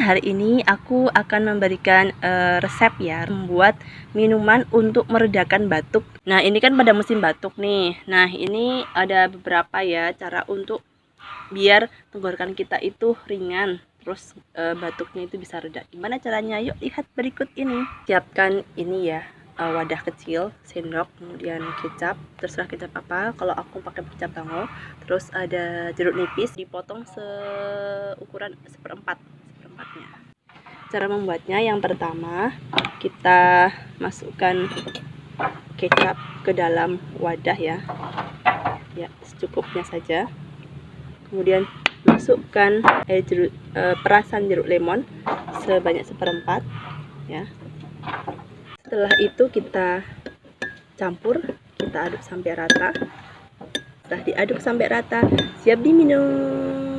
Hari ini aku akan memberikan resep ya, membuat minuman untuk meredakan batuk. Nah, ini kan pada musim batuk nih. Nah, ini ada beberapa ya cara untuk biar tenggorokan kita itu ringan, terus batuknya itu bisa reda. Gimana caranya? Yuk lihat berikut ini. Siapkan ini ya, wadah kecil, sendok, kemudian kecap, terserah kecap apa. Kalau aku pakai kecap bango. Terus ada jeruk nipis dipotong seukuran seperempatnya. Cara membuatnya, yang pertama kita masukkan kecap ke dalam wadah ya, secukupnya saja. Kemudian masukkan perasan jeruk lemon sebanyak seperempat ya. Setelah itu kita campur, kita aduk sampai rata. Setelah diaduk sampai rata, siap diminum.